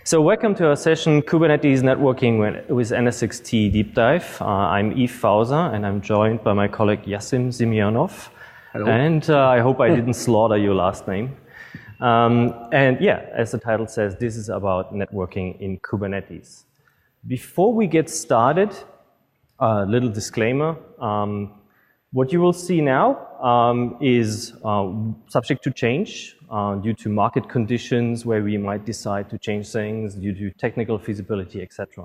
So welcome to our session, Kubernetes Networking with NSX-T Deep Dive. I'm Yves Fauser, and I'm joined by my colleague Yasim Semyonov. Hello. And I hope I didn't slaughter your last name. And yeah, as the title says, this is about networking in Kubernetes. Before we get started, a little disclaimer. What you will see now is subject to change due to market conditions where we might decide to change things due to technical feasibility, etc.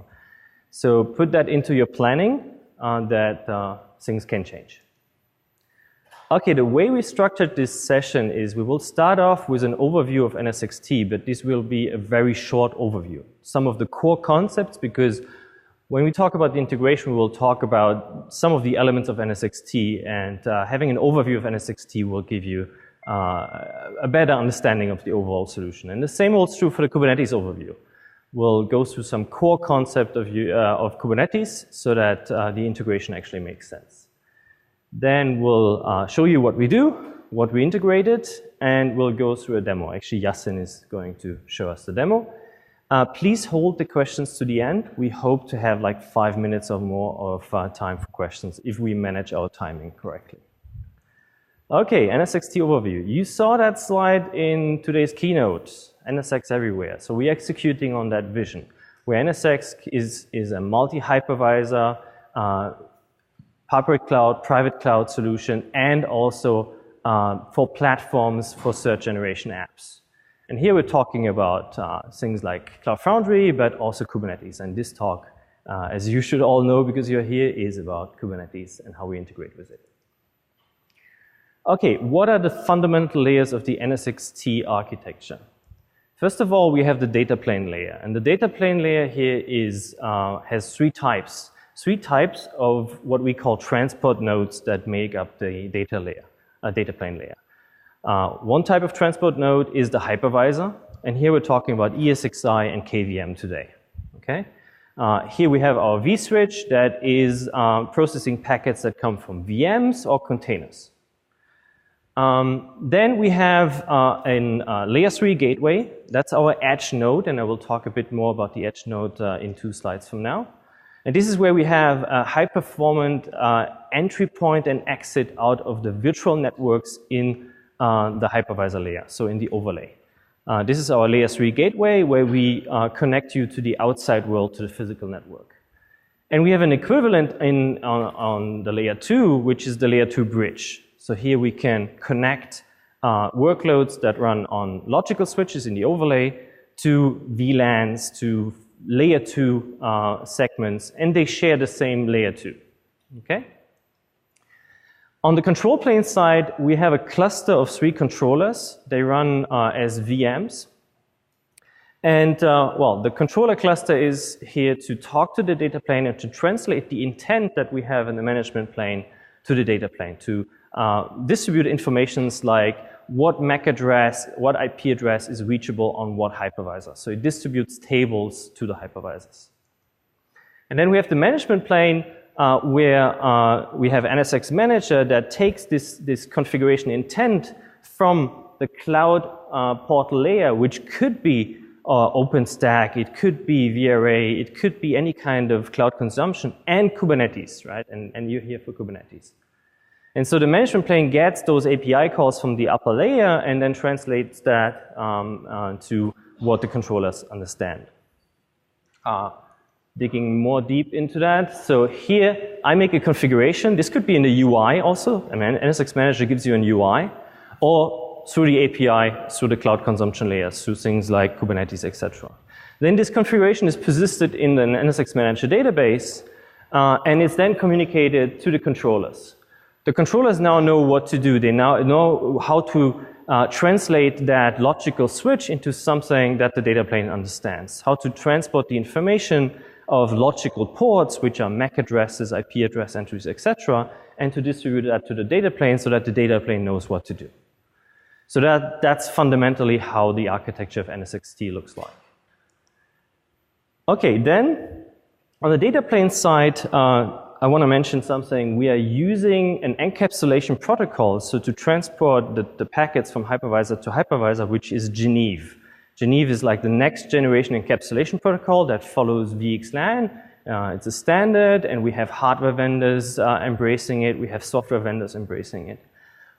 So put that into your planning that things can change. Okay, the way we structured this session is we will start off with an overview of NSX-T, but this will be a very short overview. Some of the core concepts, because when we talk about the integration, we will talk about some of the elements of NSX-T, and having an overview of NSX-T will give you a better understanding of the overall solution. And the same holds true for the Kubernetes overview. We'll go through some core concept of Kubernetes so that the integration actually makes sense. Then we'll show you what we do, what we integrated, and we'll go through a demo. Actually, Yasin is going to show us the demo. Please hold the questions to the end. We hope to have like 5 minutes or more of time for questions if we manage our timing correctly. Okay, NSX-T overview. You saw that slide in today's keynote, NSX everywhere. So we're executing on that vision, where NSX is a multi-hypervisor, public cloud, private cloud solution, and also for platforms for third generation apps. And here we're talking about things like Cloud Foundry, but also Kubernetes. And this talk, as you should all know because you're here, is about Kubernetes and how we integrate with it. Okay, what are the fundamental layers of the NSX-T architecture? First of all, we have the data plane layer. And the data plane layer here has three types. Three types of what we call transport nodes that make up the data plane layer. One type of transport node is the hypervisor, and here we're talking about ESXi and KVM today. Okay? Here we have our vSwitch that is processing packets that come from VMs or containers. Then we have a layer 3 gateway. That's our edge node, and I will talk a bit more about the edge node in 2 slides from now. And this is where we have a high-performant entry point and exit out of the virtual networks in the hypervisor layer, so in the overlay. This is our layer 3 gateway where we connect you to the outside world, to the physical network. And we have an equivalent on the layer 2, which is the layer 2 bridge. So here we can connect workloads that run on logical switches in the overlay to VLANs, to layer 2 segments, and they share the same layer 2. Okay? On the control plane side, we have a cluster of 3 controllers. They run as VMs. And, well, the controller cluster is here to talk to the data plane and to translate the intent that we have in the management plane to the data plane, to distribute informations like what MAC address, what IP address is reachable on what hypervisor. So it distributes tables to the hypervisors. And then we have the management plane, where we have NSX Manager that takes this configuration intent from the cloud portal layer, which could be OpenStack, it could be VRA, it could be any kind of cloud consumption, and Kubernetes, right? And you're here for Kubernetes. And so the management plane gets those API calls from the upper layer and then translates that to what the controllers understand. Digging more deep into that. So here, I make a configuration. This could be in the UI also. I mean, NSX Manager gives you an UI, or through the API, through the cloud consumption layers, through things like Kubernetes, etc. Then this configuration is persisted in the NSX Manager database, and it's then communicated to the controllers. The controllers now know what to do. They now know how to translate that logical switch into something that the data plane understands. How to transport the information of logical ports, which are MAC addresses, IP address entries, etc., and to distribute that to the data plane so that the data plane knows what to do. So that's fundamentally how the architecture of NSX-T looks like. Okay, then on the data plane side, I want to mention something. We are using an encapsulation protocol, so to transport the packets from hypervisor to hypervisor, which is Geneve. Geneve is like the next generation encapsulation protocol that follows VXLAN. It's a standard, and we have hardware vendors embracing it. We have software vendors embracing it.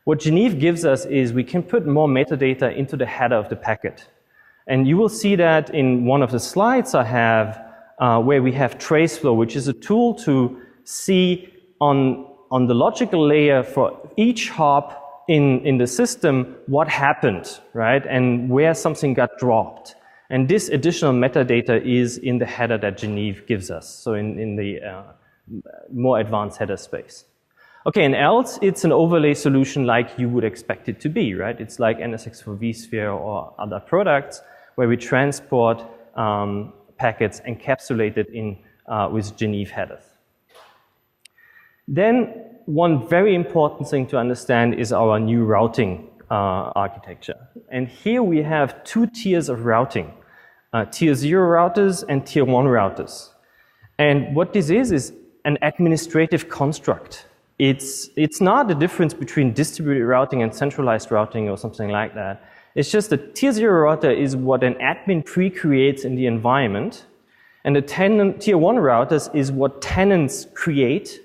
What Geneve gives us is we can put more metadata into the header of the packet. And you will see that in one of the slides I have, where we have traceflow, which is a tool to see on the logical layer for each hop in the system what happened, right? And where something got dropped. And this additional metadata is in the header that Geneve gives us, so in the more advanced header space. Okay, and else it's an overlay solution like you would expect it to be, right? It's like NSX for vSphere or other products where we transport packets encapsulated in with Geneve headers. Then one very important thing to understand is our new routing architecture. And here we have two tiers of routing, tier 0 routers and tier 1 routers. And what this is an administrative construct. It's not the difference between distributed routing and centralized routing or something like that. It's just that tier 0 router is what an admin pre-creates in the environment, and the tier 1 routers is what tenants create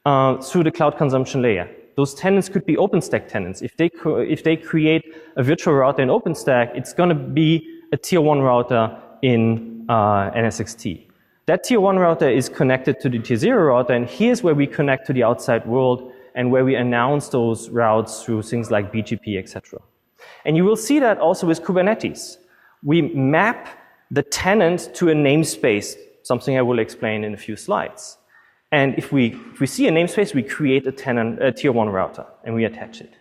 through the cloud consumption layer. Those tenants could be OpenStack tenants. If they create a virtual router in OpenStack, it's going to be a tier 1 router in NSX-T. That tier 1 router is connected to the tier 0 router, and here's where we connect to the outside world and where we announce those routes through things like BGP, etc. And you will see that also with Kubernetes. We map the tenant to a namespace, something I will explain in a few slides. And if we see a namespace, we create a tier 1 router, and we attach it.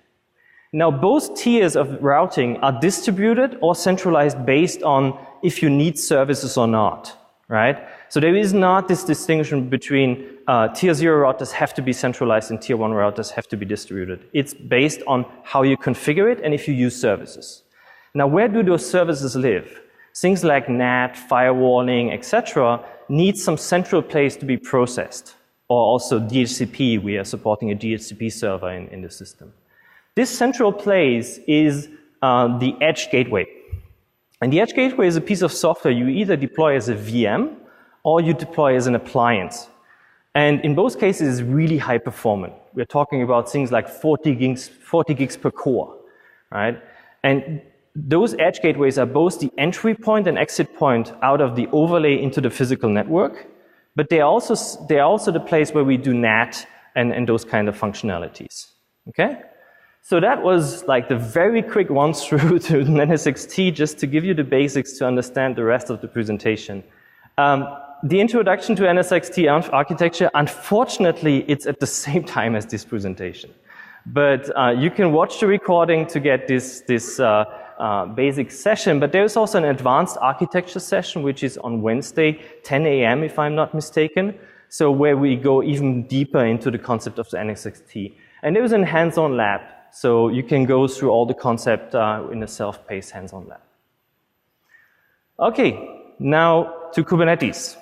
Now, both tiers of routing are distributed or centralized based on if you need services or not, right? So there is not this distinction between tier 0 routers have to be centralized and tier 1 routers have to be distributed. It's based on how you configure it and if you use services. Now, where do those services live? Things like NAT, firewalling, etc. need some central place to be processed. Or also DHCP, we are supporting a DHCP server in the system. This central place is the edge gateway. And the edge gateway is a piece of software you either deploy as a VM or you deploy as an appliance. And in both cases, it's really high performant. We're talking about things like 40 gigs per core, right? And those edge gateways are both the entry point and exit point out of the overlay into the physical network. But they're also the place where we do NAT and those kind of functionalities. Okay? So that was like the very quick run through to NSX-T, just to give you the basics to understand the rest of the presentation. The introduction to NSX-T architecture, unfortunately, it's at the same time as this presentation. But you can watch the recording to get this basic session, but there's also an advanced architecture session, which is on Wednesday, 10 a.m., if I'm not mistaken, so where we go even deeper into the concept of the NSX-T. And there is a hands-on lab, so you can go through all the concept in a self-paced hands-on lab. Okay, now to Kubernetes.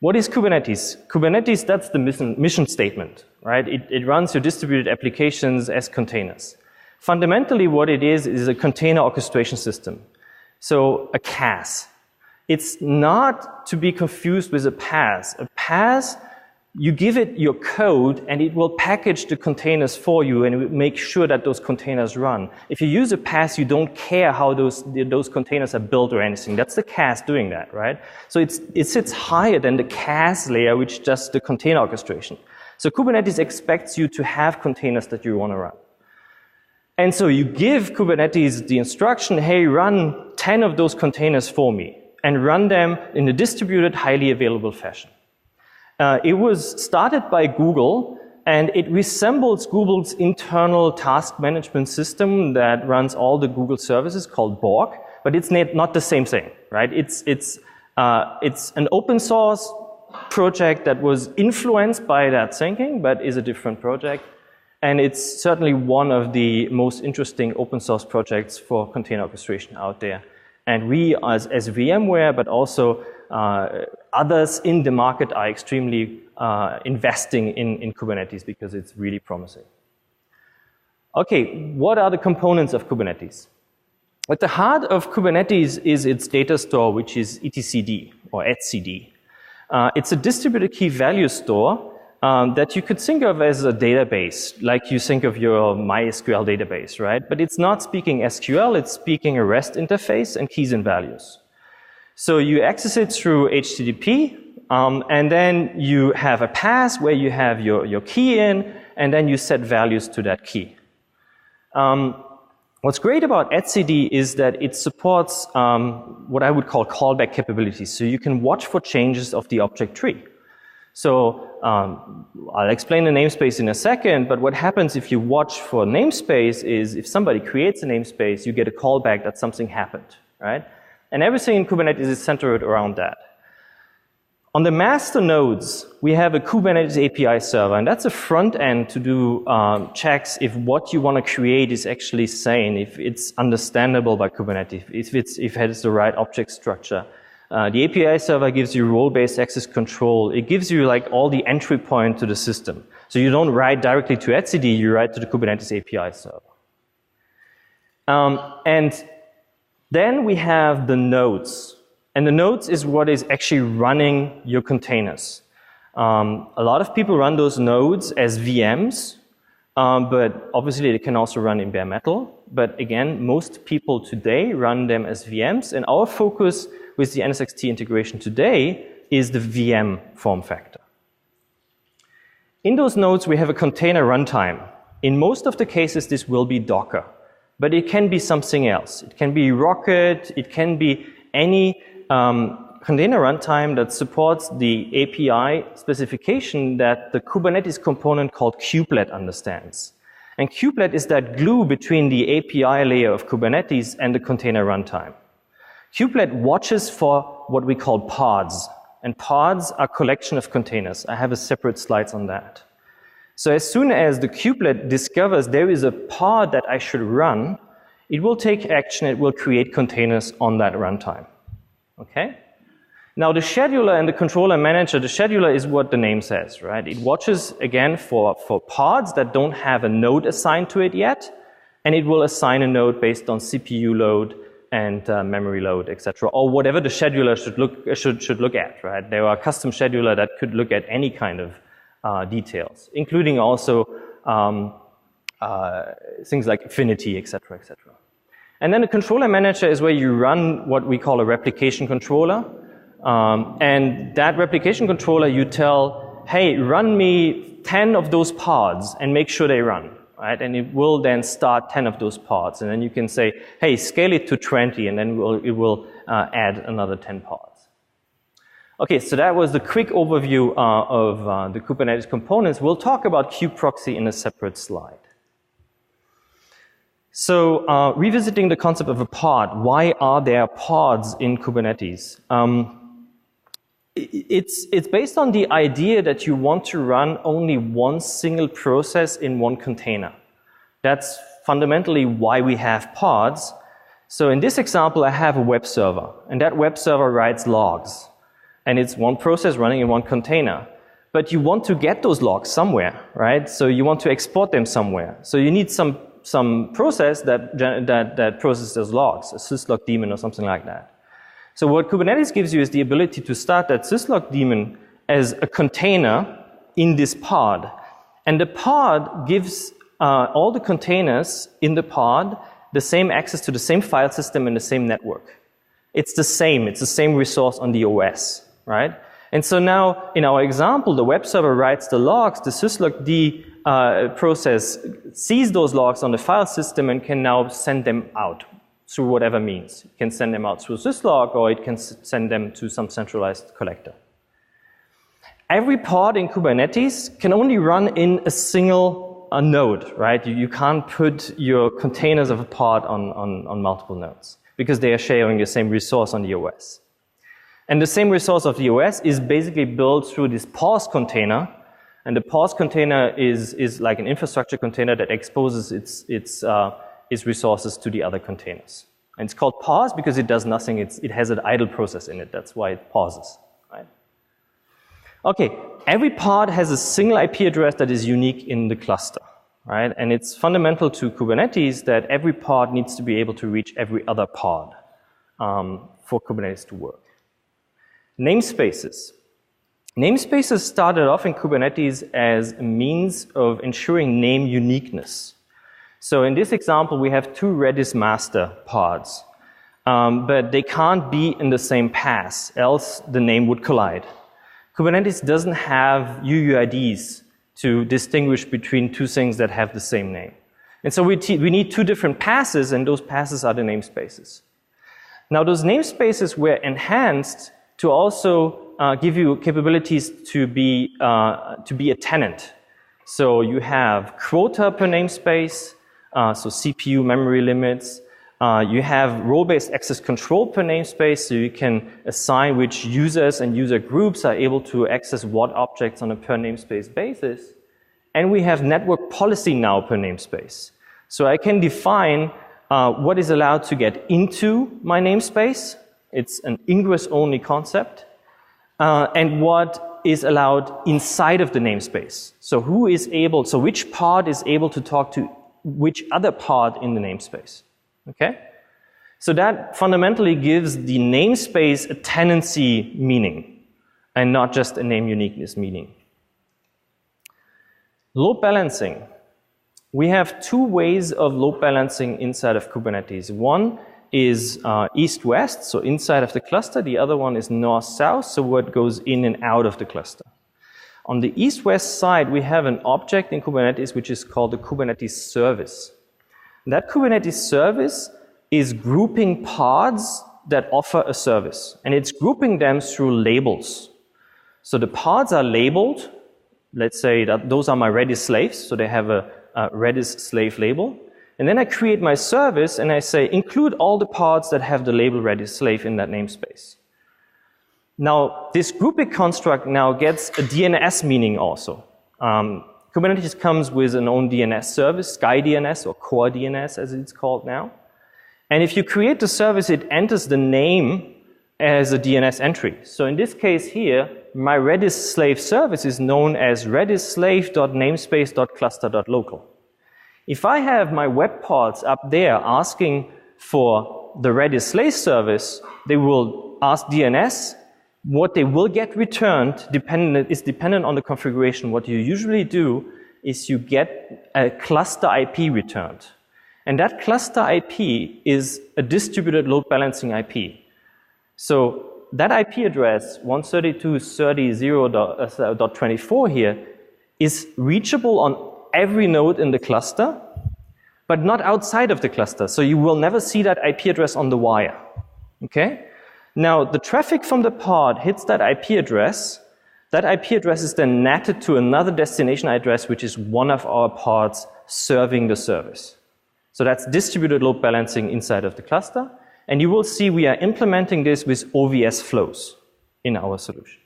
What is Kubernetes? Kubernetes, that's the mission statement, right? It runs your distributed applications as containers. Fundamentally, what it is a container orchestration system. So a CAS. It's not to be confused with a PaaS. A PaaS, you give it your code and it will package the containers for you and it will make sure that those containers run. If you use a PaaS, you don't care how those containers are built or anything. That's the CAS doing that, right? So it sits higher than the CAS layer, which does the container orchestration. So Kubernetes expects you to have containers that you want to run. And so you give Kubernetes the instruction, hey, run 10 of those containers for me and run them in a distributed, highly available fashion. It was started by Google, and it resembles Google's internal task management system that runs all the Google services called Borg, but it's not the same thing, right? It's an open source project that was influenced by that thinking, but is a different project. And it's certainly one of the most interesting open source projects for container orchestration out there. And we, as VMware, but also others in the market, are extremely investing in Kubernetes because it's really promising. Okay, what are the components of Kubernetes? At the heart of Kubernetes is its data store, which is etcd or etcd. It's a distributed key value store that you could think of as a database, like you think of your MySQL database, right? But it's not speaking SQL, it's speaking a REST interface and keys and values. So you access it through HTTP, and then you have a path where you have your key in, and then you set values to that key. What's great about etcd is that it supports what I would call callback capabilities. So you can watch for changes of the object tree. So I'll explain the namespace in a second, but what happens if you watch for namespace is if somebody creates a namespace, you get a callback that something happened, right? And everything in Kubernetes is centered around that. On the master nodes, we have a Kubernetes API server, and that's a front end to do checks if what you want to create is actually sane, if it's understandable by Kubernetes, if it has the right object structure. The API server gives you role-based access control. It gives you like all the entry point to the system. So you don't write directly to etcd, you write to the Kubernetes API server. And then we have the nodes. And the nodes is what is actually running your containers. A lot of people run those nodes as VMs, but obviously they can also run in bare metal. But again, most people today run them as VMs, and our focus with the NSX-T integration today is the VM form factor. In those nodes, we have a container runtime. In most of the cases, this will be Docker, but it can be something else. It can be Rocket, it can be any container runtime that supports the API specification that the Kubernetes component called kubelet understands. And kubelet is that glue between the API layer of Kubernetes and the container runtime. Kubelet watches for what we call pods, and pods are a collection of containers. I have a separate slides on that. So as soon as the kubelet discovers there is a pod that I should run, it will take action, it will create containers on that runtime. Okay? Now the scheduler and the controller manager, the scheduler is what the name says, right? It watches again for pods that don't have a node assigned to it yet, and it will assign a node based on CPU load and memory load, etc., or whatever the scheduler should look at, right? There are custom scheduler that could look at any kind of details, including also things like affinity, etc., etc. And then the controller manager is where you run what we call a replication controller. And that replication controller, you tell, hey, run me 10 of those pods and make sure they run, right? And it will then start 10 of those pods. And then you can say, hey, scale it to 20, and then it will add another 10 pods. Okay, so that was the quick overview of the Kubernetes components. We'll talk about kubeproxy in a separate slide. So revisiting the concept of a pod, why are there pods in Kubernetes? It's based on the idea that you want to run only one single process in one container. That's fundamentally why we have pods. So in this example, I have a web server, and that web server writes logs. And it's one process running in one container. But you want to get those logs somewhere, right? So you want to export them somewhere. So you need some process that processes those logs, a syslog daemon or something like that. So what Kubernetes gives you is the ability to start that syslog daemon as a container in this pod. And the pod gives all the containers in the pod the same access to the same file system and the same network. It's the same resource on the OS, right? And so now, in our example, the web server writes the logs, the syslog-d process sees those logs on the file system and can now send them out through whatever means. It can send them out through syslog, or it can send them to some centralized collector. Every pod in Kubernetes can only run in a single node, right? You can't put your containers of a pod on multiple nodes because they are sharing the same resource on the OS. And the same resource of the OS is basically built through this pause container. And the pause container is like an infrastructure container that exposes its resources to the other containers. And it's called pause because it does nothing. It has an idle process in it. That's why it pauses, right? Okay, every pod has a single IP address that is unique in the cluster, right? And it's fundamental to Kubernetes that every pod needs to be able to reach every other pod for Kubernetes to work. Namespaces. Namespaces started off in Kubernetes as a means of ensuring name uniqueness. So in this example, we have two Redis master pods, but they can't be in the same pass, else the name would collide. Kubernetes doesn't have UUIDs to distinguish between two things that have the same name. And so we need two different passes, and those passes are the namespaces. Now, those namespaces were enhanced to also give you capabilities to be a tenant. So you have quota per namespace, so CPU memory limits. You have role-based access control per namespace, so you can assign which users and user groups are able to access what objects on a per namespace basis. And we have network policy now per namespace. So I can define what is allowed to get into my namespace. It's an ingress-only concept. And what is allowed inside of the namespace. So which pod is able to talk to which other pod in the namespace. Okay? So that fundamentally gives the namespace a tenancy meaning and not just a name uniqueness meaning. Load balancing. We have two ways of load balancing inside of Kubernetes. One is east-west, so inside of the cluster. The other one is north-south, so what goes in and out of the cluster. On the east-west side, we have an object in Kubernetes which is called the Kubernetes service. That Kubernetes service is grouping pods that offer a service, and it's grouping them through labels. So the pods are labeled. Let's say that those are my Redis slaves, so they have a Redis slave label. And then I create my service and I say, include all the pods that have the label Redis slave in that namespace. Now, this grouping construct now gets a DNS meaning also. Kubernetes comes with an own DNS service, Sky DNS or Core DNS as it's called now. And if you create the service, it enters the name as a DNS entry. So in this case here, my Redis slave service is known as redisslave.namespace.cluster.local. If I have my web pods up there asking for the Redis slave service, they will ask DNS. What they will get returned is dependent on the configuration. What you usually do is you get a cluster IP returned. And that cluster IP is a distributed load balancing IP. So that IP address, 132.30.24 here, is reachable on every node in the cluster, but not outside of the cluster. So you will never see that IP address on the wire. Okay? Now, the traffic from the pod hits that IP address. That IP address is then netted to another destination address, which is one of our pods serving the service. So that's distributed load balancing inside of the cluster. And you will see we are implementing this with OVS flows in our solution.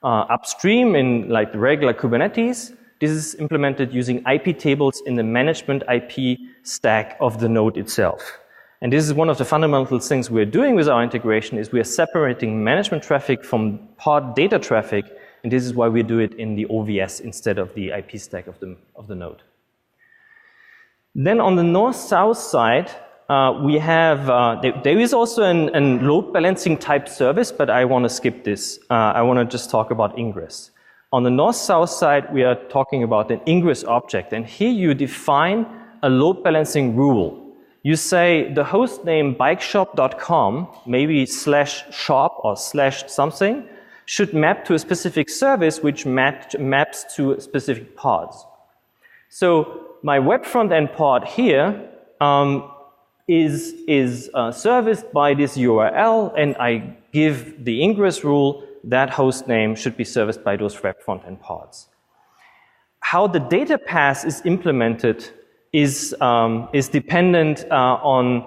Upstream in like the regular Kubernetes, this is implemented using IP tables in the management IP stack of the node itself. And this is one of the fundamental things we're doing with our integration is we are separating management traffic from pod data traffic, and this is why we do it in the OVS instead of the IP stack of the node. Then on the north-south side, we have, there is also a load balancing type service, but I want to skip this. I want to just talk about ingress. On the north-south side, we are talking about an ingress object, and here you define a load balancing rule. You say the host name bikeshop.com, maybe /shop or /something, should map to a specific service which maps to specific pods. So my web front-end pod here is serviced by this URL, and I give the ingress rule that host name should be serviced by those web front-end pods. How the data path is implemented is dependent on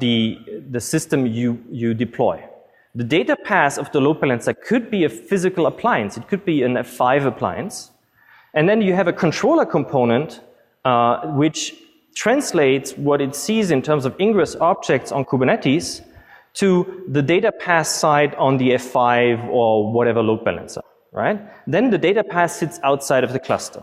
the system you deploy. The data path of the load balancer could be a physical appliance. It could be an F5 appliance. And then you have a controller component which translates what it sees in terms of ingress objects on Kubernetes to the data path side on the F5 or whatever load balancer, right? Then the data path sits outside of the cluster.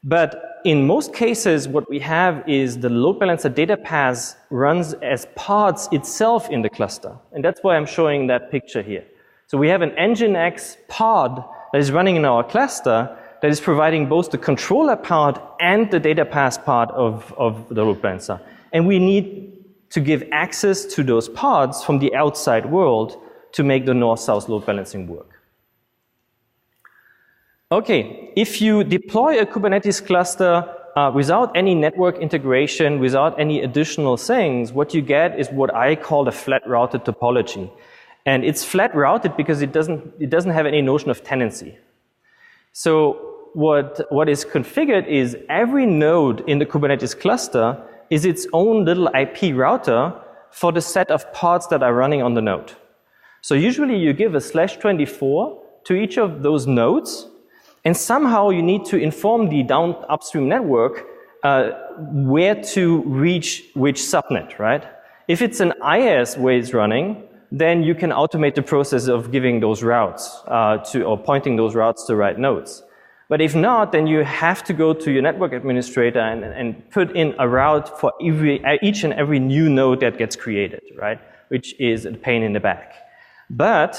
But in most cases, what we have is the load balancer data path runs as pods itself in the cluster. And that's why I'm showing that picture here. So we have an Nginx pod that is running in our cluster that is providing both the controller part and the data path part of the load balancer. And we need to give access to those pods from the outside world to make the north-south load balancing work. Okay, if you deploy a Kubernetes cluster without any network integration, without any additional things, what you get is what I call a flat routed topology. And it's flat routed because it doesn't have any notion of tenancy. So what is configured is every node in the Kubernetes cluster is its own little IP router for the set of pods that are running on the node. So usually you give a /24 to each of those nodes, and somehow you need to inform the upstream network where to reach which subnet, right? If it's an IaaS where it's running, then you can automate the process of giving those routes or pointing those routes to the right nodes. But if not, then you have to go to your network administrator and put in a route for each and every new node that gets created, right? Which is a pain in the back. But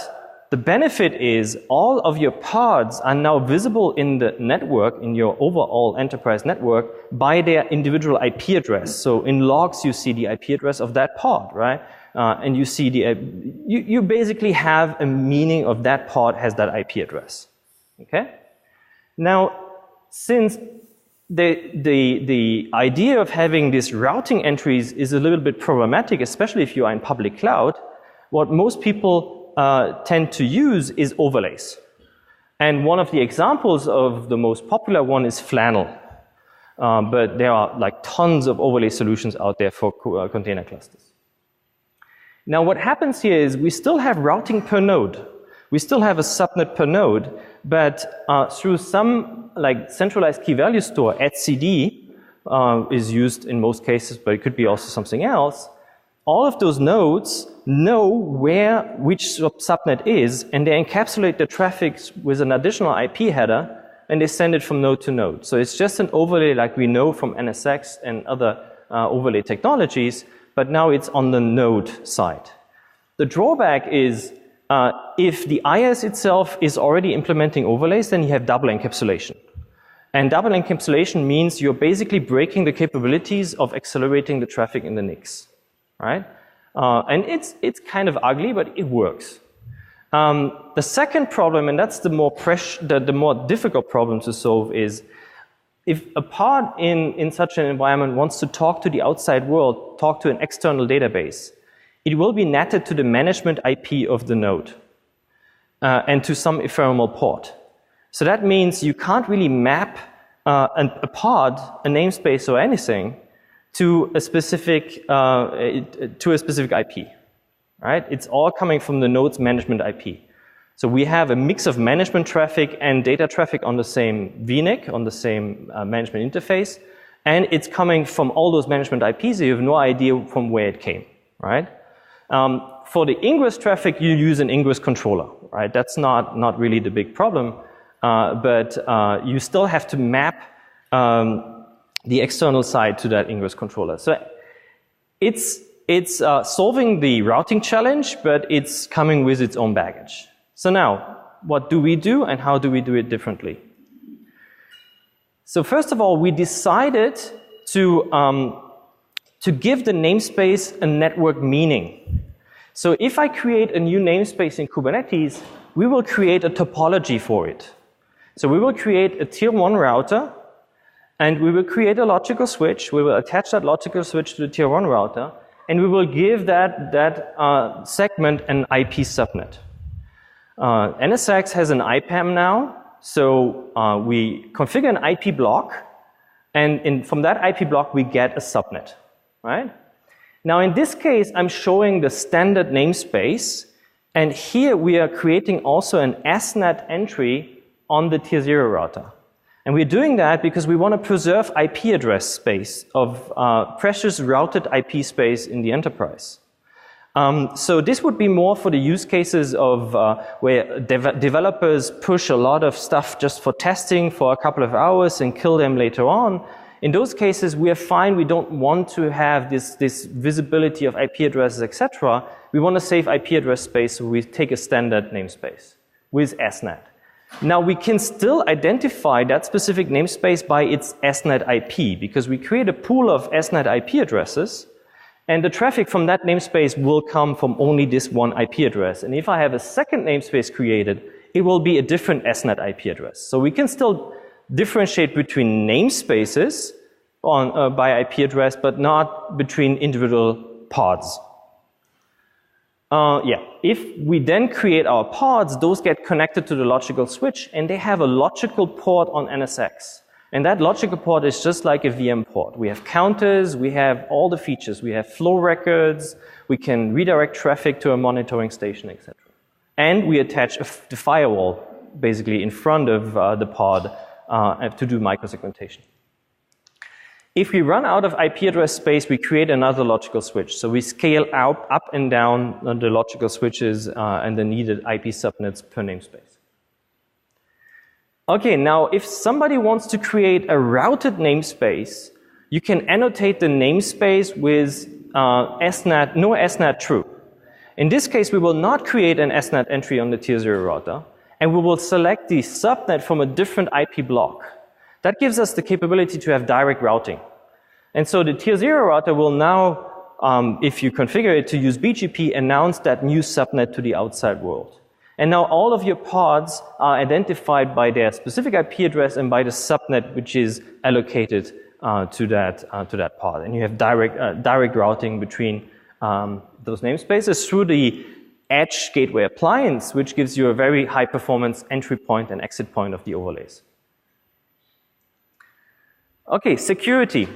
the benefit is all of your pods are now visible in the network, in your overall enterprise network, by their individual IP address. So in logs, you see the IP address of that pod, right? And you see you basically have a meaning of that pod has that IP address. Okay? Now, since the idea of having these routing entries is a little bit problematic, especially if you are in public cloud, what most people tend to use is overlays. And one of the examples of the most popular one is Flannel. But there are like tons of overlay solutions out there for container clusters. Now what happens here is we still have routing per node. We still have a subnet per node, but through some like centralized key value store, etcd is used in most cases, but it could be also something else. All of those nodes know which subnet is, and they encapsulate the traffic with an additional IP header, and they send it from node to node. So it's just an overlay like we know from NSX and other overlay technologies, but now it's on the node side. The drawback is if the IaaS itself is already implementing overlays, then you have double encapsulation. And double encapsulation means you're basically breaking the capabilities of accelerating the traffic in the NICs. Right? And it's kind of ugly, but it works. The second problem, and that's the more difficult problem to solve, is if a pod in such an environment wants to talk to the outside world, talk to an external database, it will be netted to the management IP of the node and to some ephemeral port. So that means you can't really map a pod, a namespace or anything to a specific IP, right? It's all coming from the node's management IP. So we have a mix of management traffic and data traffic on the same VNIC, on the same management interface, and it's coming from all those management IPs, so you have no idea from where it came, right? For the ingress traffic, you use an ingress controller, right? That's not really the big problem, but you still have to map the external side to that ingress controller. So it's solving the routing challenge, but it's coming with its own baggage. So now, what do we do and how do we do it differently? So first of all, we decided to give the namespace a network meaning. So if I create a new namespace in Kubernetes, we will create a topology for it. So we will create a tier 1 router, and we will create a logical switch. We will attach that logical switch to the tier 1 router, and we will give that segment an IP subnet. NSX has an IPAM now, so we configure an IP block, and from that IP block we get a subnet, right? Now in this case, I'm showing the standard namespace, and here we are creating also an SNAT entry on the tier 0 router. And we're doing that because we want to preserve IP address space of precious routed IP space in the enterprise. So this would be more for the use cases of where developers push a lot of stuff just for testing for a couple of hours and kill them later on. In those cases, we are fine. We don't want to have this visibility of IP addresses, etc. We want to save IP address space, so we take a standard namespace with SNAT. Now, we can still identify that specific namespace by its SNAT IP, because we create a pool of SNAT IP addresses, and the traffic from that namespace will come from only this one IP address. And if I have a second namespace created, it will be a different SNAT IP address. So we can still differentiate between namespaces by IP address, but not between individual pods. If we then create our pods, those get connected to the logical switch, and they have a logical port on NSX. And that logical port is just like a VM port. We have counters, we have all the features. We have flow records, we can redirect traffic to a monitoring station, etc. And we attach the firewall, basically, in front of the pod to do microsegmentation. If we run out of IP address space, we create another logical switch. So we scale out, up and down the logical switches and the needed IP subnets per namespace. Okay, now if somebody wants to create a routed namespace, you can annotate the namespace with SNAT, no SNAT true. In this case, we will not create an SNAT entry on the tier 0 router, and we will select the subnet from a different IP block. That gives us the capability to have direct routing. And so the tier 0 router will now, if you configure it to use BGP, announce that new subnet to the outside world. And now all of your pods are identified by their specific IP address and by the subnet which is allocated to that pod. And you have direct routing between those namespaces through the Edge Gateway Appliance, which gives you a very high performance entry point and exit point of the overlays. Okay, security.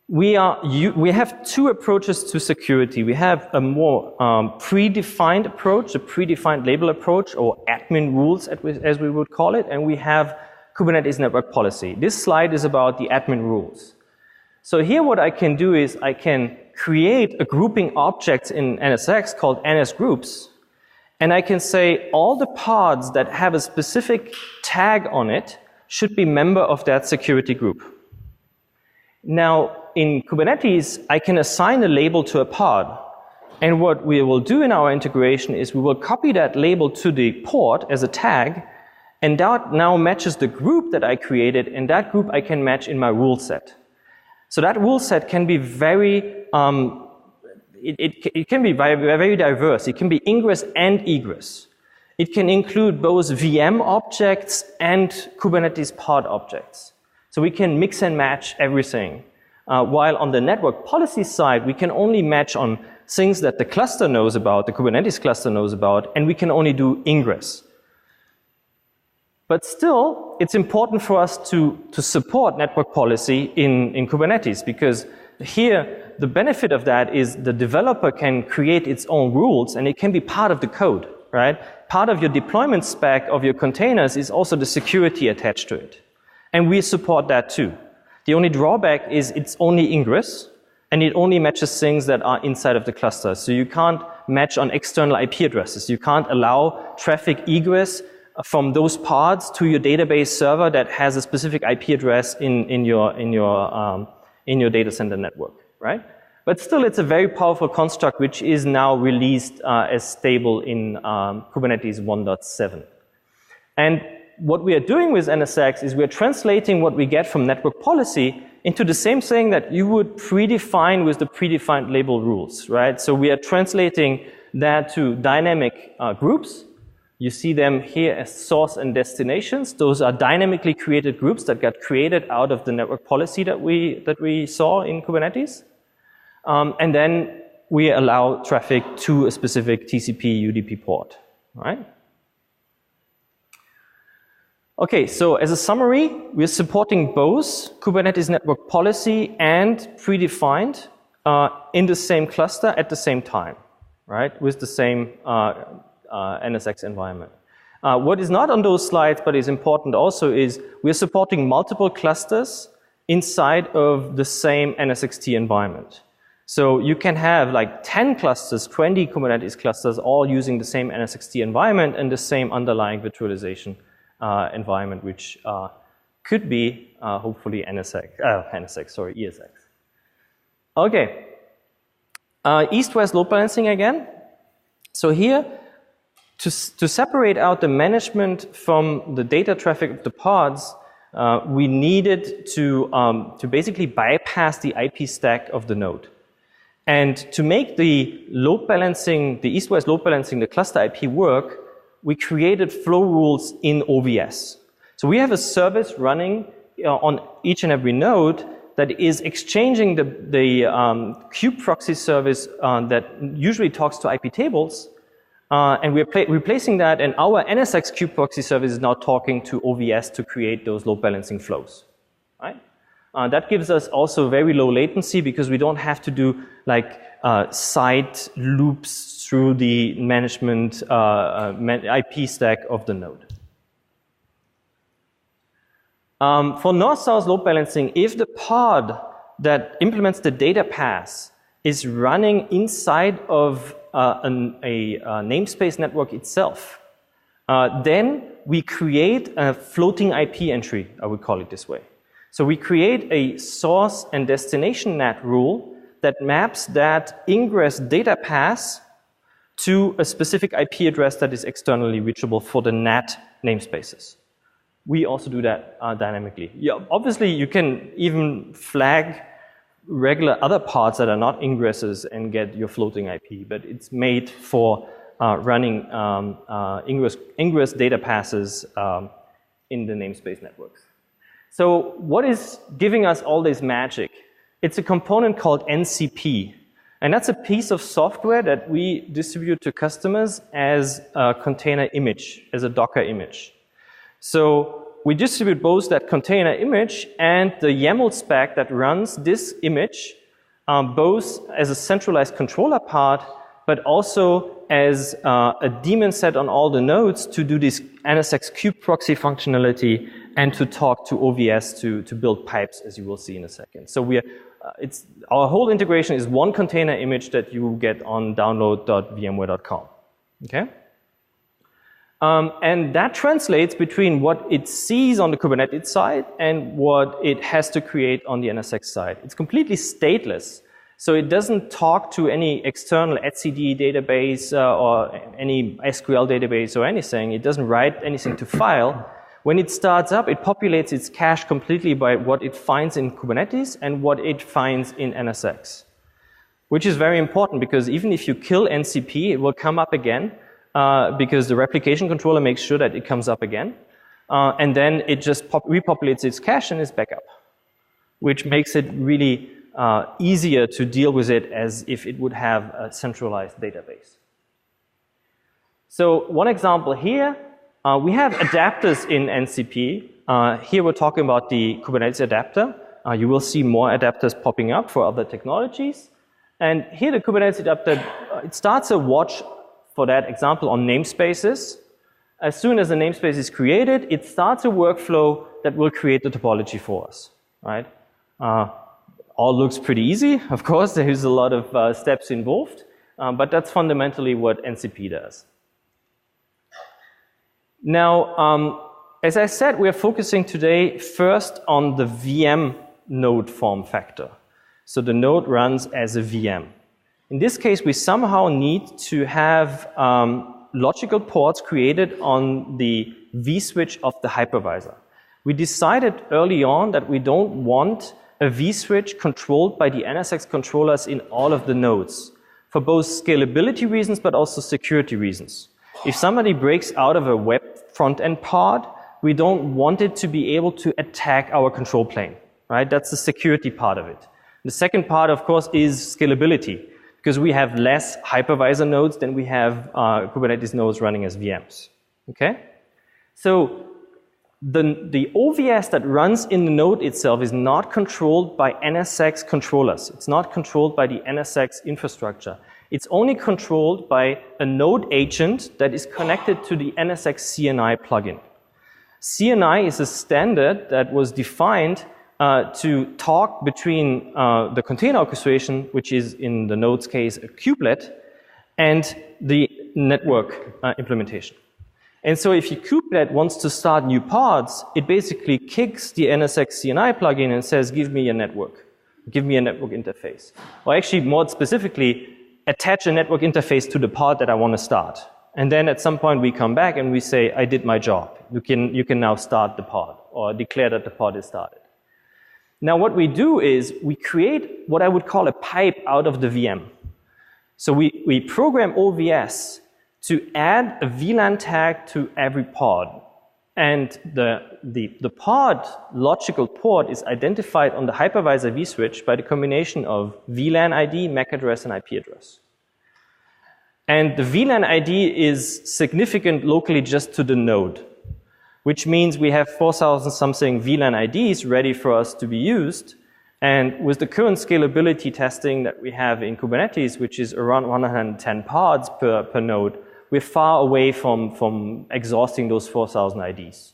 We have two approaches to security. We have a more predefined approach, a predefined label approach, or admin rules, as we would call it, and we have Kubernetes network policy. This slide is about the admin rules. So here what I can do is I can create a grouping object in NSX called NS groups, and I can say all the pods that have a specific tag on it should be member of that security group. Now, in Kubernetes, I can assign a label to a pod. And what we will do in our integration is we will copy that label to the port as a tag, and that now matches the group that I created, and that group I can match in my rule set. So that rule set can be very, it can be very diverse. It can be ingress and egress. It can include both VM objects and Kubernetes pod objects. So we can mix and match everything. While on the network policy side, we can only match on things that the cluster knows about, the Kubernetes cluster knows about, and we can only do ingress. But still, it's important for us to support network policy in Kubernetes, because here, the benefit of that is the developer can create its own rules, and it can be part of the code, right? Part of your deployment spec of your containers is also the security attached to it. And we support that too. The only drawback is it's only ingress, and it only matches things that are inside of the cluster. So you can't match on external IP addresses. You can't allow traffic egress from those pods to your database server that has a specific IP address in your data center network, right? But still, it's a very powerful construct which is now released as stable in Kubernetes 1.7. And what we are doing with NSX is we're translating what we get from network policy into the same thing that you would predefine with the predefined label rules, right? So we are translating that to dynamic groups. You see them here as source and destinations. Those are dynamically created groups that got created out of the network policy that we saw in Kubernetes. And then we allow traffic to a specific TCP UDP port, right? Okay, so as a summary, we're supporting both Kubernetes network policy and predefined in the same cluster at the same time, right? With the same NSX environment. What is not on those slides, but is important also, is we're supporting multiple clusters inside of the same NSX-T environment. So you can have like 10 clusters, 20 Kubernetes clusters, all using the same NSX-T environment and the same underlying virtualization environment, which could be hopefully ESX. Okay, east-west load balancing again. So here, to separate out the management from the data traffic of the pods, we needed to basically bypass the IP stack of the node. And to make the load balancing, the east-west load balancing, the cluster IP work, we created flow rules in OVS. So we have a service running on each and every node that is exchanging the kube proxy service that usually talks to IP tables, and we're replacing that, and our NSX kube proxy service is now talking to OVS to create those load balancing flows, right? That gives us also very low latency because we don't have to do like side loops through the management IP stack of the node. For north-south load balancing, if the pod that implements the data pass is running inside of a namespace network itself, then we create a floating IP entry, I would call it this way. So we create a source and destination NAT rule that maps that ingress data pass to a specific IP address that is externally reachable for the NAT namespaces. We also do that dynamically. Yeah, obviously, you can even flag regular other pods that are not ingresses and get your floating IP, but it's made for running ingress data passes in the namespace networks. So what is giving us all this magic? It's a component called NCP. And that's a piece of software that we distribute to customers as a container image, as a Docker image. So we distribute both that container image and the YAML spec that runs this image, both as a centralized controller part, but also as a daemon set on all the nodes to do this NSX kube proxy functionality and to talk to OVS to build pipes, as you will see in a second. So our whole integration is one container image that you get on download.vmware.com. Okay? And that translates between what it sees on the Kubernetes side and what it has to create on the NSX side. It's completely stateless. So it doesn't talk to any external etcd database or any SQL database or anything. It doesn't write anything to file. When it starts up, it populates its cache completely by what it finds in Kubernetes and what it finds in NSX, which is very important because even if you kill NCP, it will come up again because the replication controller makes sure that it comes up again. And then it just repopulates its cache and is back up, which makes it really easier to deal with it as if it would have a centralized database. So one example here, we have adapters in NCP. Here we're talking about the Kubernetes adapter. You will see more adapters popping up for other technologies. And here the Kubernetes adapter, it starts a watch for that example on namespaces. As soon as a namespace is created, it starts a workflow that will create the topology for us, right? All looks pretty easy. Of course, there is a lot of steps involved, but that's fundamentally what NCP does. Now, as I said, we're focusing today first on the VM node form factor. So the node runs as a VM. In this case, we somehow need to have logical ports created on the vSwitch of the hypervisor. We decided early on that we don't want a vSwitch controlled by the NSX controllers in all of the nodes for both scalability reasons but also security reasons. If somebody breaks out of a web front-end pod, we don't want it to be able to attack our control plane, right? That's the security part of it. The second part, of course, is scalability, because we have less hypervisor nodes than we have Kubernetes nodes running as VMs, okay? So the OVS that runs in the node itself is not controlled by NSX controllers. It's not controlled by the NSX infrastructure. It's only controlled by a node agent that is connected to the NSX CNI plugin. CNI is a standard that was defined to talk between the container orchestration, which is in the node's case a kubelet, and the network implementation. And so if your kubelet wants to start new pods, it basically kicks the NSX CNI plugin and says, give me a network. Give me a network interface. Or actually, more specifically, attach a network interface to the pod that I want to start. And then at some point we come back and we say, I did my job. You can now start the pod or declare that the pod is started. Now what we do is we create what I would call a pipe out of the VM. So we program OVS to add a VLAN tag to every pod. And the pod logical port is identified on the hypervisor vSwitch by the combination of VLAN ID, MAC address, and IP address. And the VLAN ID is significant locally just to the node, which means we have 4,000 something VLAN IDs ready for us to be used. And with the current scalability testing that we have in Kubernetes, which is around 110 pods per node, we're far away from exhausting those 4,000 IDs.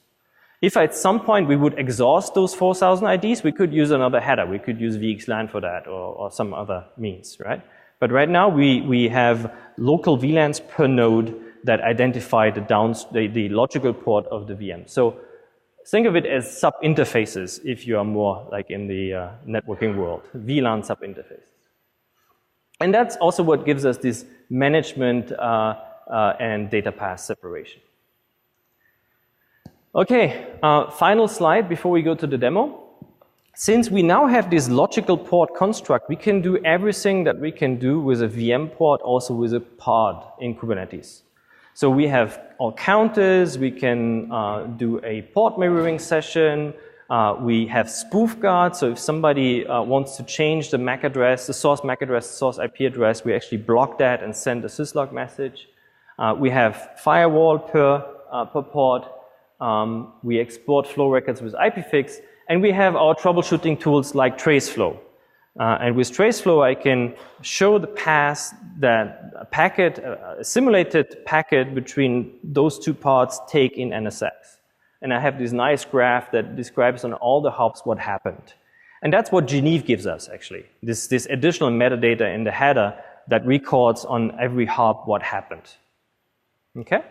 If at some point we would exhaust those 4,000 IDs, we could use another header. We could use VXLAN for that or some other means, right? But right now we have local VLANs per node that identify the logical port of the VM. So think of it as sub-interfaces if you are more like in the networking world, VLAN sub-interfaces. And that's also what gives us this management and data path separation. Okay, final slide before we go to the demo. Since we now have this logical port construct, we can do everything that we can do with a VM port, also with a pod in Kubernetes. So we have all counters, we can do a port mirroring session, we have spoof guards, so if somebody wants to change the MAC address, the source MAC address, the source IP address, we actually block that and send a syslog message. We have firewall per port, we export flow records with IPFix, and we have our troubleshooting tools like TraceFlow. And with TraceFlow, I can show the path that a packet, a simulated packet between those two pods take in NSX. And I have this nice graph that describes on all the hops what happened. And that's what Geneve gives us, actually. This additional metadata in the header that records on every hop what happened. Okay?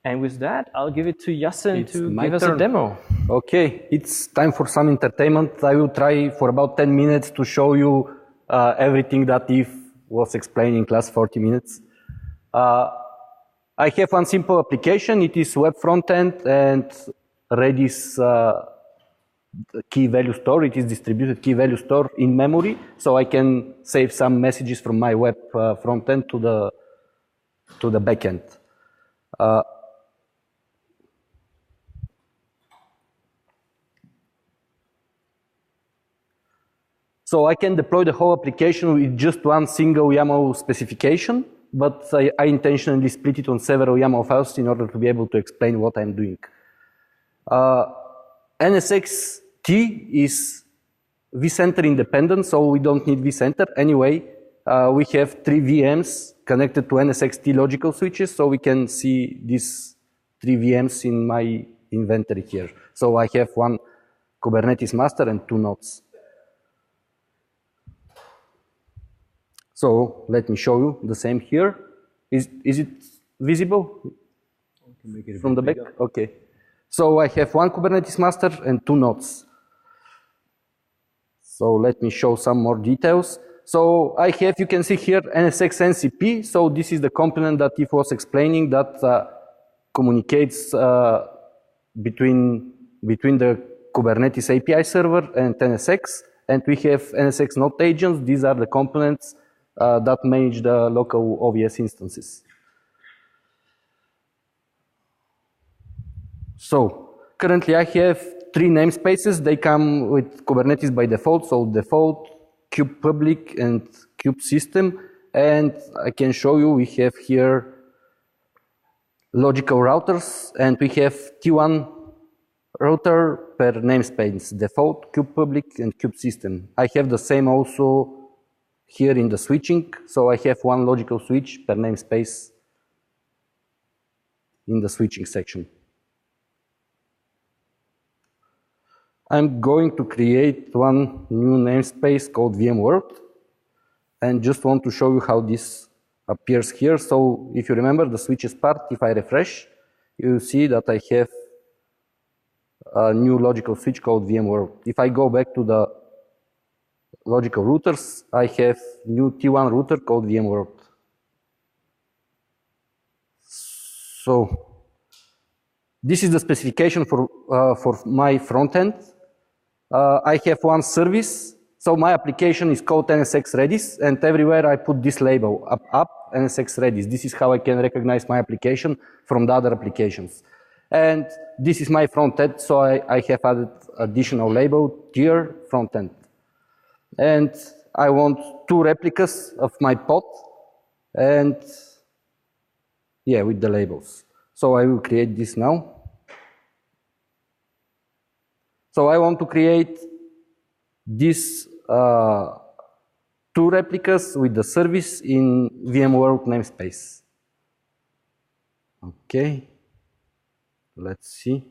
And with that, I'll give it to Yasin to give us a demo. Okay, it's time for some entertainment. I will try for about 10 minutes to show you everything that Yves was explaining in last 40 minutes. I have one simple application. It is web frontend and Redis key value store. It is distributed key value store in memory, so I can save some messages from my web frontend to the backend. So I can deploy the whole application with just one single YAML specification, but I intentionally split it on several YAML files in order to be able to explain what I'm doing. NSX-T is vCenter independent, so we don't need vCenter. Anyway, we have 3 VMs connected to NSX-T logical switches, so we can see these 3 VMs in my inventory here. So I have one Kubernetes master and 2 nodes. So let me show you the same here. Is it visible Make it from the back? bigger. Okay. So I have one Kubernetes master and 2 nodes. So let me show some more details. So I have, you can see here, NSX-NCP. So this is the component that Yves was explaining that communicates between the Kubernetes API server and NSX. And we have NSX node agents. These are the components that manage the local OVS instances. So currently I have 3 namespaces. They come with Kubernetes by default. So default, kube public, and kube system. And I can show you, we have here logical routers, and we have T1 router per namespace, default, kube public, and kube system. I have the same also here in the switching. So I have one logical switch per namespace in the switching section. I'm going to create one new namespace called VMworld, and just want to show you how this appears here. So if you remember the switches part, if I refresh, you see that I have a new logical switch called VMworld. If I go back to the logical routers, I have new T1 router called VMworld. So this is the specification for my front end. I have one service. So my application is called NSX Redis, and everywhere I put this label, up NSX Redis. This is how I can recognize my application from the other applications. And this is my front end, so I have added additional label, tier front end. And I want 2 replicas of my pod, and yeah, with the labels. So I will create this now. So I want to create these 2 replicas with the service in VMworld namespace. Okay, let's see.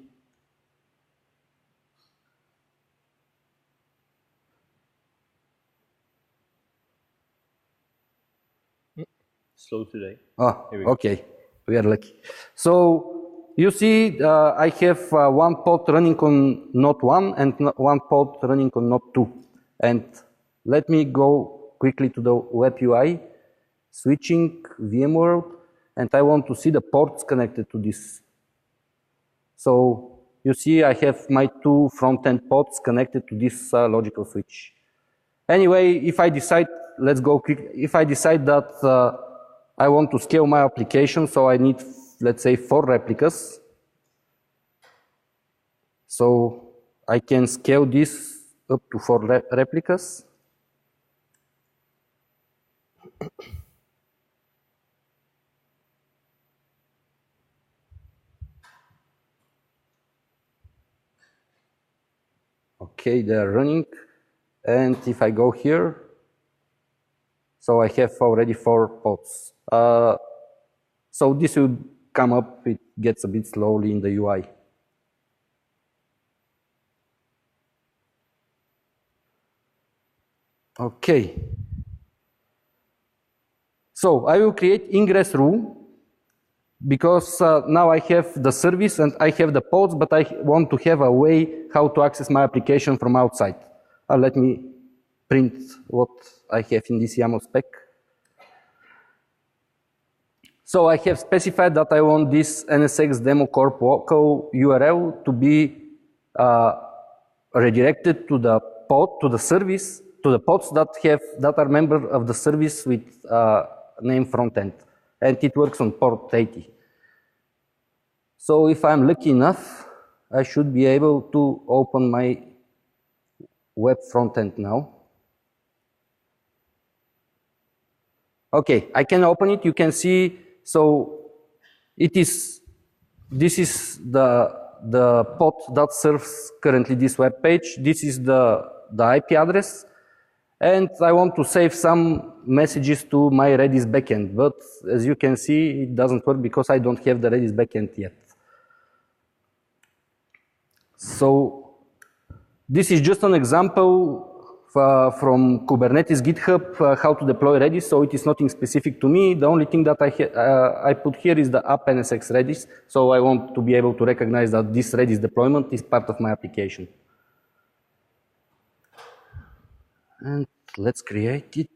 Slow today. Oh, okay, we are lucky. So you see, I have one pod running on node 1 and one pod running on node 2. And let me go quickly to the web UI, switching VMworld, and I want to see the ports connected to this. So you see, I have my 2 front-end pods connected to this logical switch. Anyway, if I decide, let's go quick. If I decide that I want to scale my application, so I need, let's say, 4 replicas. So I can scale this up to 4 replicas. Okay, they're running. And if I go here, so I have already 4 pods. So this will come up, it gets a bit slowly in the UI. Okay. So I will create ingress rule because now I have the service and I have the pods, but I want to have a way how to access my application from outside. Let me print what I have in this YAML spec. So I have specified that I want this NSX demo corp local URL to be redirected to the pod, to the service, to the pods that are member of the service with name frontend, and it works on port 80. So if I'm lucky enough, I should be able to open my web frontend now. Okay, I can open it. You can see. So this is the pod that serves currently this web page. This is the IP address. And I want to save some messages to my Redis backend. But as you can see, it doesn't work because I don't have the Redis backend yet. So this is just an example from Kubernetes GitHub, how to deploy Redis, so it is nothing specific to me. The only thing that I put here is the app NSX Redis, so I want to be able to recognize that this Redis deployment is part of my application. And let's create it.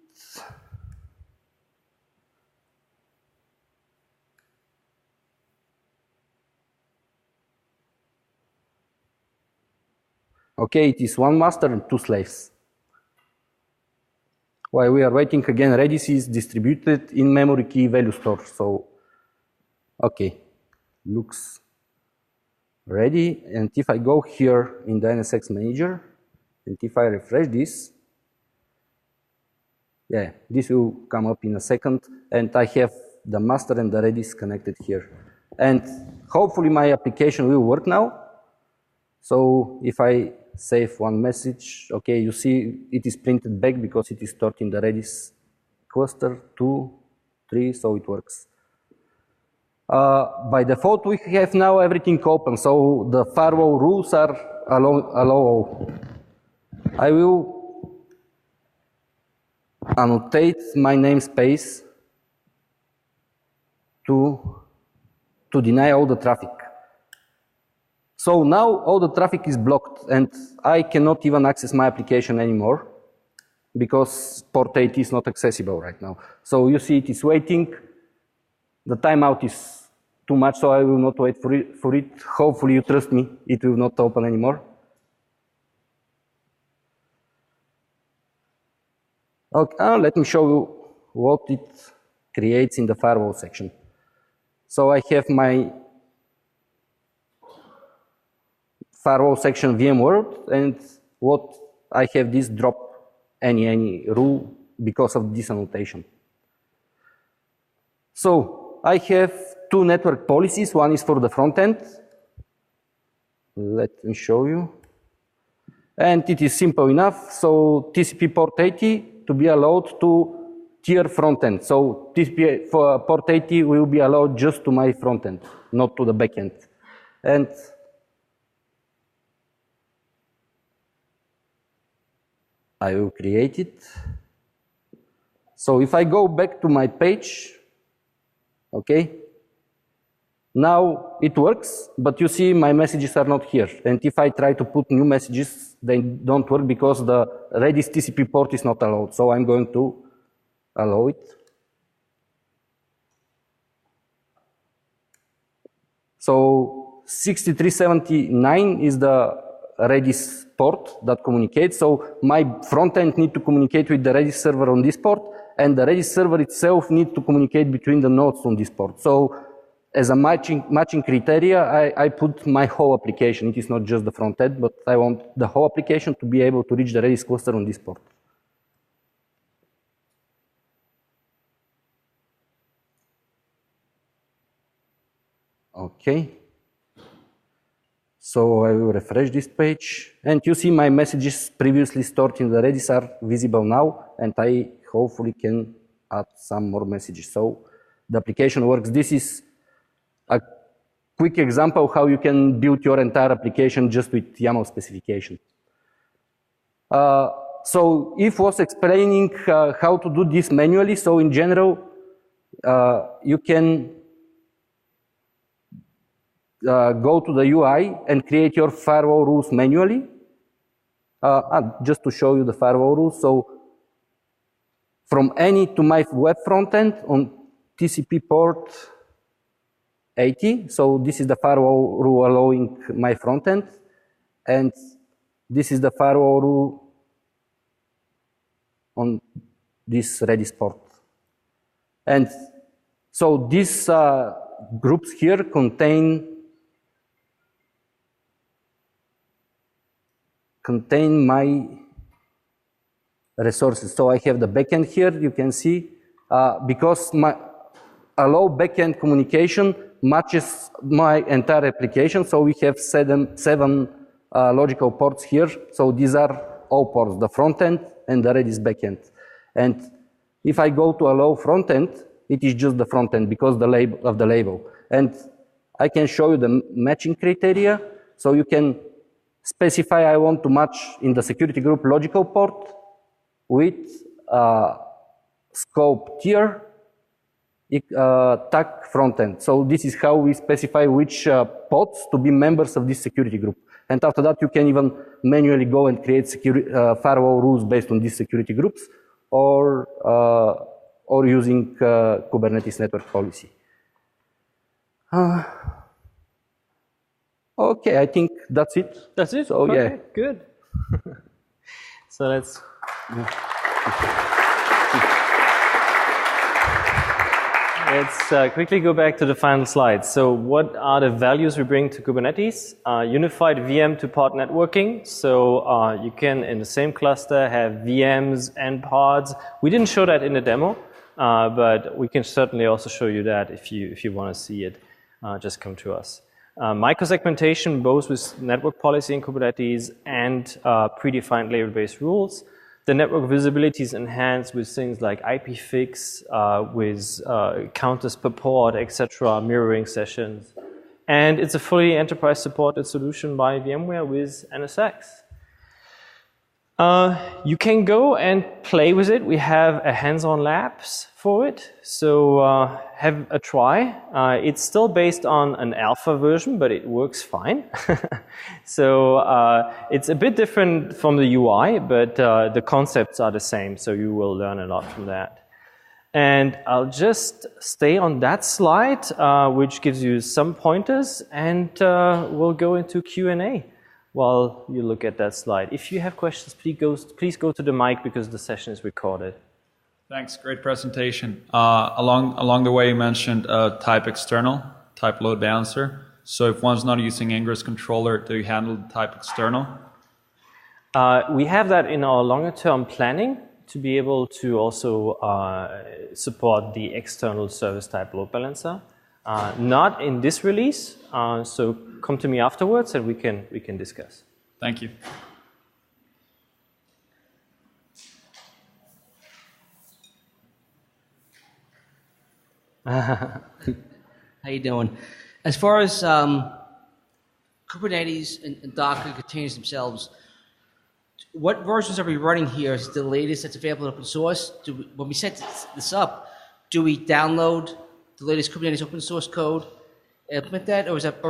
Okay, it is 1 master and 2 slaves. While we are waiting, again, Redis is distributed in memory key value store. So, okay, looks ready. And if I go here in the NSX manager, and if I refresh this, yeah, this will come up in a second. And I have the master and the Redis connected here. And hopefully my application will work now. So if I save one message, okay, you see it is printed back because it is stored in the Redis cluster, 2, 3, so it works. By default, we have now everything open, so the firewall rules are I will annotate my namespace to deny all the traffic. So now all the traffic is blocked and I cannot even access my application anymore because port 80 is not accessible right now. So you see it is waiting. The timeout is too much, so I will not wait for it. Hopefully you trust me, it will not open anymore. Okay, let me show you what it creates in the firewall section. So I have my firewall section VMworld, and what I have this drop any rule because of this annotation. So I have two network policies. One is for the front end. Let me show you. And it is simple enough. So TCP port 80 to be allowed to tier front end. So TCP for port 80 will be allowed just to my front end, not to the back end. And I will create it. So if I go back to my page, okay, now it works, but you see my messages are not here. And if I try to put new messages, they don't work because the Redis TCP port is not allowed. So I'm going to allow it. So 6379 is the Redis port that communicates. So my front end needs to communicate with the Redis server on this port, and the Redis server itself needs to communicate between the nodes on this port. So as a matching criteria, I put my whole application. It is not just the front end, but I want the whole application to be able to reach the Redis cluster on this port. Okay. So I will refresh this page, and you see my messages previously stored in the Redis are visible now, and I hopefully can add some more messages. So the application works. This is a quick example of how you can build your entire application just with YAML specification. So if was explaining how to do this manually, so in general, you can go to the UI and create your firewall rules manually. Just to show you the firewall rules. So from any to my web frontend on TCP port 80. So this is the firewall rule allowing my frontend. And this is the firewall rule on this Redis port. And so these groups here contain my resources. So I have the backend here, you can see, because my allow backend communication matches my entire application. So we have seven logical ports here. So these are all ports, the front end and the Redis backend. And if I go to allow front end, it is just the front end because of the label. And I can show you the matching criteria. So you can specify I want to match in the security group logical port with scope tier tag frontend. So this is how we specify which pods to be members of this security group. And after that, you can even manually go and create firewall rules based on these security groups, or using Kubernetes network policy. Okay, I think that's it. That's it? So, okay, yeah. Good. So let's... Let's quickly go back to the final slide. So what are the values we bring to Kubernetes? Unified VM to pod networking. So you can, in the same cluster, have VMs and pods. We didn't show that in the demo, but we can certainly also show you that if you want to see it. Just come to us. Microsegmentation, both with network policy in Kubernetes and predefined label-based rules. The network visibility is enhanced with things like IPFix, with counters per port, etc., mirroring sessions. And it's a fully enterprise supported solution by VMware with NSX. You can go and play with it. We have a hands-on labs for it, so have a try. It's still based on an alpha version, but it works fine. So it's a bit different from the UI, but the concepts are the same, so you will learn a lot from that. And I'll just stay on that slide, which gives you some pointers, and we'll go into Q&A. While you look at that slide. If you have questions, please go to the mic because the session is recorded. Thanks, great presentation. Along the way you mentioned type external, type load balancer. So if one's not using Ingress controller, do you handle type external? We have that in our longer term planning to be able to also support the external service type load balancer. Not in this release, so come to me afterwards and we can discuss. Thank you. How you doing? As far as Kubernetes and Docker containers themselves, what versions are we running here? Is it the latest that's available in open source? When we set this up, do we download the latest Kubernetes open source code, implement that, or is that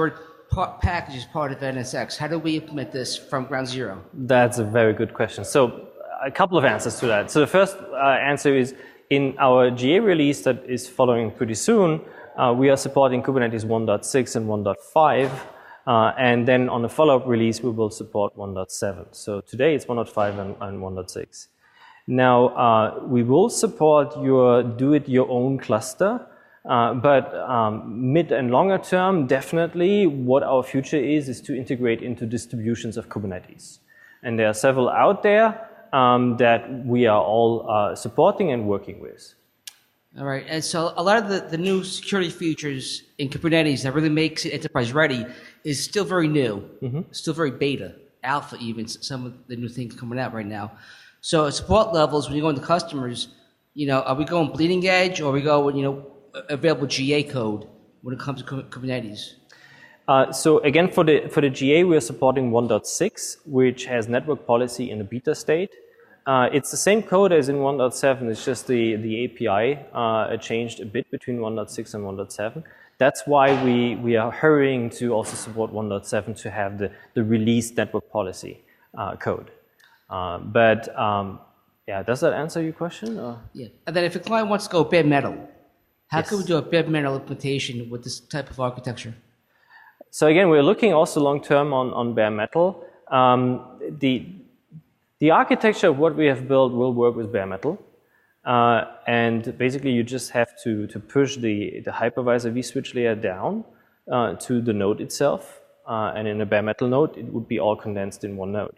package as part of NSX? How do we implement this from ground zero? That's a very good question. So a couple of answers to that. So the first answer is in our GA release that is following pretty soon, we are supporting Kubernetes 1.6 and 1.5. And then on the follow-up release, we will support 1.7. So today it's 1.5 and 1.6. Now, we will support your do-it-your-own cluster. But mid and longer term, definitely what our future is to integrate into distributions of Kubernetes. And there are several out there that we are all supporting and working with. All right, and so a lot of the new security features in Kubernetes that really makes it enterprise ready is still very new, still very beta, alpha even, some of the new things coming out right now. So at support levels, when you go into customers, are we going bleeding edge or are we going, available GA code when it comes to Kubernetes? So again, for the GA, we are supporting 1.6, which has network policy in the beta state. It's the same code as in 1.7. It's just the API changed a bit between 1.6 and 1.7. That's why we are hurrying to also support 1.7 to have the released network policy code. Yeah, does that answer your question? Or? Yeah, and then if a client wants to go bare metal, how can we do a bare metal implementation with this type of architecture? So again, we're looking also long-term on bare metal. The architecture of what we have built will work with bare metal. And basically, you just have to push the hypervisor vSwitch layer down to the node itself. And in a bare metal node, it would be all condensed in one node.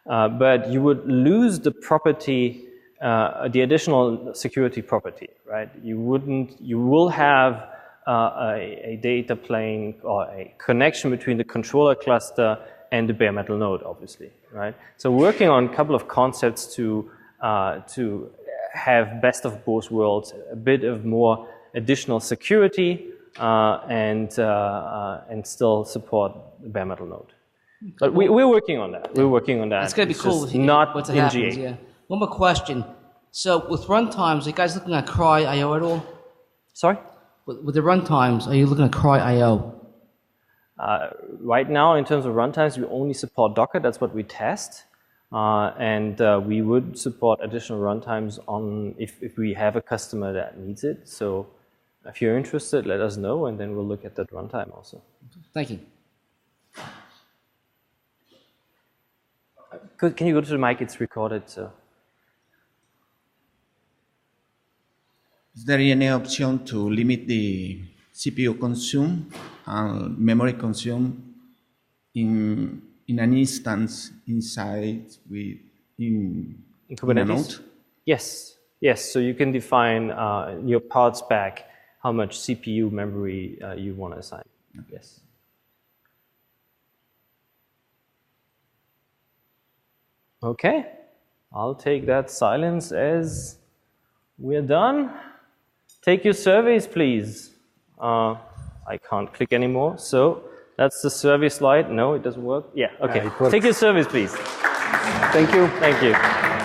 But you would lose the property, the additional security property, right? You will have a data plane or a connection between the controller cluster and the bare metal node, obviously, right? So working on a couple of concepts to have best of both worlds, a bit of more additional security and still support the bare metal node. But we're working on that. We're working on that. It's going to be cool. Not in happens, GA. Yeah. One more question. So with runtimes, are you guys looking at Cry IO at all? Sorry? With the runtimes, are you looking at Cry IO? Right now, in terms of runtimes, we only support Docker. That's what we test. And we would support additional runtimes if we have a customer that needs it. So if you're interested, let us know, and then we'll look at that runtime also. Thank you. Can you go to the mic? It's recorded, so. Is there any option to limit the CPU consume and memory consume in an instance inside in Kubernetes? a node? Yes. So you can define your parts back how much CPU memory you want to assign. Yes. Okay, I'll take that silence as we're done. Take your surveys, please. I I can't click anymore. So that's the survey slide. No, it doesn't work. Yeah, okay. it works. Take your service, please. Thank you. Thank you.